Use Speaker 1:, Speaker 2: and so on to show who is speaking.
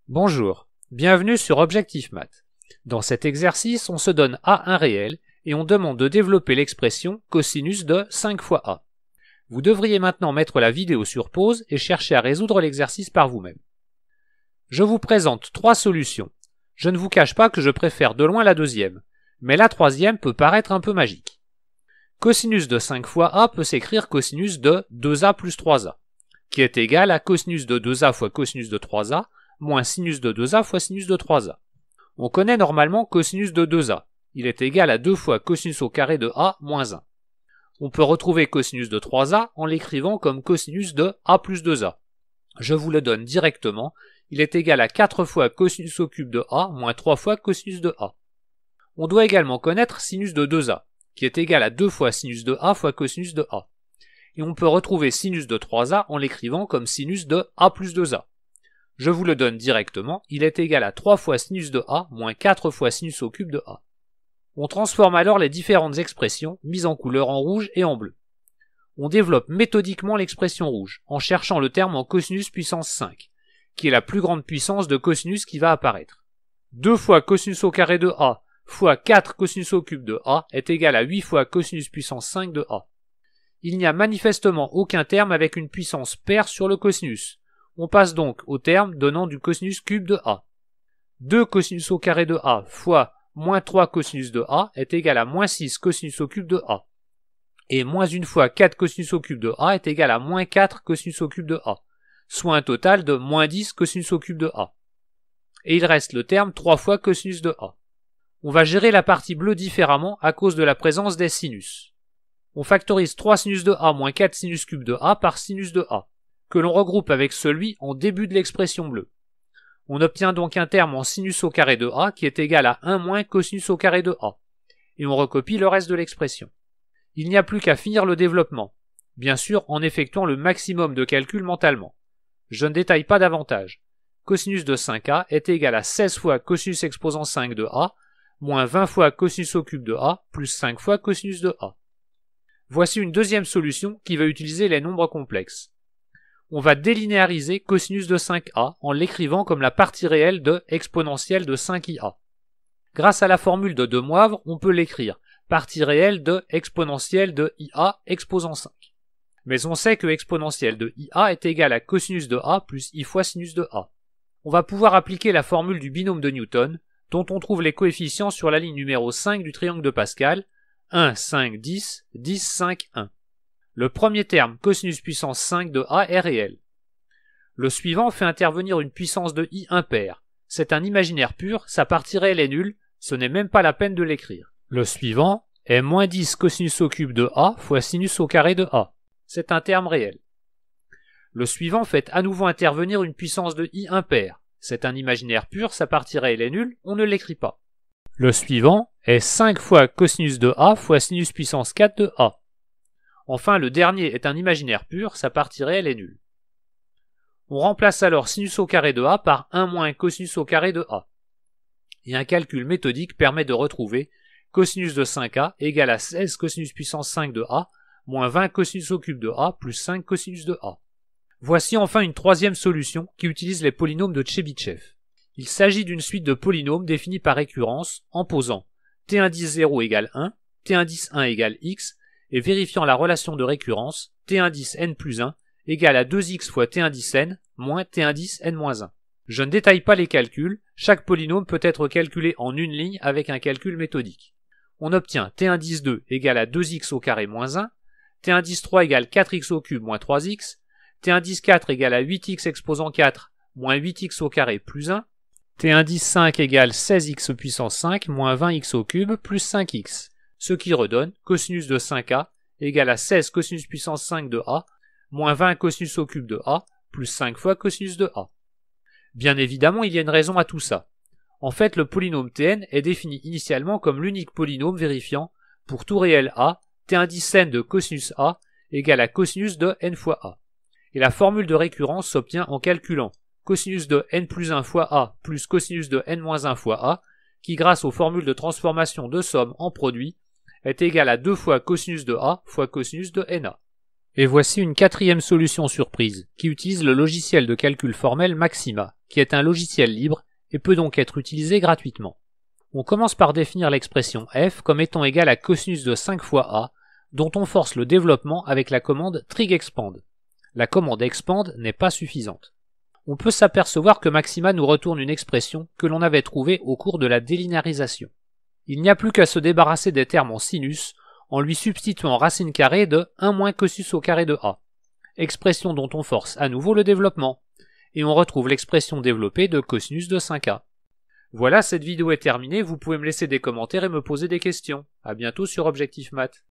Speaker 1: Bonjour, bienvenue sur Objectif Math. Dans cet exercice, on se donne A un réel et on demande de développer l'expression cosinus de 5 fois A. Vous devriez maintenant mettre la vidéo sur pause et chercher à résoudre l'exercice par vous-même. Je vous présente 3 solutions. Je ne vous cache pas que je préfère de loin la deuxième, mais la troisième peut paraître un peu magique. Cosinus de 5 fois A peut s'écrire cosinus de 2A plus 3A, qui est égal à cosinus de 2A fois cosinus de 3A, moins sinus de 2A fois sinus de 3A. On connaît normalement cosinus de 2A. Il est égal à 2 fois cosinus au carré de A moins 1. On peut retrouver cosinus de 3A en l'écrivant comme cosinus de A plus 2A. Je vous le donne directement. Il est égal à 4 fois cosinus au cube de A moins 3 fois cosinus de A. On doit également connaître sinus de 2A, qui est égal à 2 fois sinus de A fois cosinus de A. Et on peut retrouver sinus de 3A en l'écrivant comme sinus de A plus 2A. Je vous le donne directement, il est égal à 3 fois sinus de A moins 4 fois sinus au cube de A. On transforme alors les différentes expressions mises en couleur en rouge et en bleu. On développe méthodiquement l'expression rouge en cherchant le terme en cosinus puissance 5, qui est la plus grande puissance de cosinus qui va apparaître. 2 fois cosinus au carré de A fois 4 cosinus au cube de A est égal à 8 fois cosinus puissance 5 de A. Il n'y a manifestement aucun terme avec une puissance paire sur le cosinus. On passe donc au terme donnant du cosinus cube de A. 2 cosinus au carré de A fois moins 3 cosinus de A est égal à moins 6 cosinus au cube de A. Et moins 1 fois 4 cosinus au cube de A est égal à moins 4 cosinus au cube de A, soit un total de moins 10 cosinus au cube de A. Et il reste le terme 3 fois cosinus de A. On va gérer la partie bleue différemment à cause de la présence des sinus. On factorise 3 sinus de A moins 4 sinus cube de A par sinus de A, que l'on regroupe avec celui en début de l'expression bleue. On obtient donc un terme en sinus au carré de A qui est égal à 1 moins cosinus au carré de A, et on recopie le reste de l'expression. Il n'y a plus qu'à finir le développement, bien sûr en effectuant le maximum de calculs mentalement. Je ne détaille pas davantage. Cosinus de 5A est égal à 16 fois cosinus exposant 5 de A, moins 20 fois cosinus au cube de A, plus 5 fois cosinus de A. Voici une deuxième solution qui va utiliser les nombres complexes. On va délinéariser cosinus de 5a en l'écrivant comme la partie réelle de exponentielle de 5ia. Grâce à la formule de Demoivre, on peut l'écrire partie réelle de exponentielle de ia exposant 5. Mais on sait que exponentielle de ia est égale à cosinus de a plus i fois sinus de a. On va pouvoir appliquer la formule du binôme de Newton, dont on trouve les coefficients sur la ligne numéro 5 du triangle de Pascal, 1, 5, 10, 10, 5, 1. Le premier terme, cosinus puissance 5 de A, est réel. Le suivant fait intervenir une puissance de I impaire. C'est un imaginaire pur, sa partie réelle est nulle, ce n'est même pas la peine de l'écrire. Le suivant est moins 10 cosinus au cube de A fois sinus au carré de A. C'est un terme réel. Le suivant fait à nouveau intervenir une puissance de I impaire. C'est un imaginaire pur, sa partie réelle est nulle, on ne l'écrit pas. Le suivant est 5 fois cosinus de A fois sinus puissance 4 de A. Enfin, le dernier est un imaginaire pur, sa partie réelle est nulle. On remplace alors sinus au carré de A par 1 moins cosinus au carré de A. Et un calcul méthodique permet de retrouver cosinus de 5A égale à 16 cosinus puissance 5 de A, moins 20 cosinus au cube de A, plus 5 cosinus de A. Voici enfin une troisième solution qui utilise les polynômes de Tchebychev. Il s'agit d'une suite de polynômes définis par récurrence en posant T110 égale 1, T110 1 égale x, et vérifiant la relation de récurrence T110 n plus 1 égale à 2x fois T110 n moins T110 n moins 1. Je ne détaille pas les calculs, chaque polynôme peut être calculé en une ligne avec un calcul méthodique. On obtient T110 2 égale à 2x au carré moins 1, T110 3 égale 4x au cube moins 3x, T110 4 égale à 8x exposant 4 moins 8x au carré plus 1, T110 5 égale 16x puissance 5 moins 20x au cube plus 5x. Ce qui redonne cosinus de 5a égale à 16 cosinus puissance 5 de a, moins 20 cosinus au cube de a, plus 5 fois cosinus de a. Bien évidemment, il y a une raison à tout ça. En fait, le polynôme Tn est défini initialement comme l'unique polynôme vérifiant, pour tout réel a, T110 n de cosinus a égale à cosinus de n fois a. Et la formule de récurrence s'obtient en calculant cosinus de n plus 1 fois a plus cosinus de n moins 1 fois a, qui grâce aux formules de transformation de somme en produit, est égal à 2 fois cosinus de A fois cosinus de NA. Et voici une quatrième solution surprise, qui utilise le logiciel de calcul formel Maxima, qui est un logiciel libre et peut donc être utilisé gratuitement. On commence par définir l'expression f comme étant égale à cosinus de 5 fois a, dont on force le développement avec la commande trig_expand. La commande expand n'est pas suffisante. On peut s'apercevoir que Maxima nous retourne une expression que l'on avait trouvée au cours de la délinéarisation. Il n'y a plus qu'à se débarrasser des termes en sinus en lui substituant racine carrée de 1 moins cosinus au carré de a, expression dont on force à nouveau le développement, et on retrouve l'expression développée de cosinus de 5a. Voilà, cette vidéo est terminée, vous pouvez me laisser des commentaires et me poser des questions. À bientôt sur Objectif Math.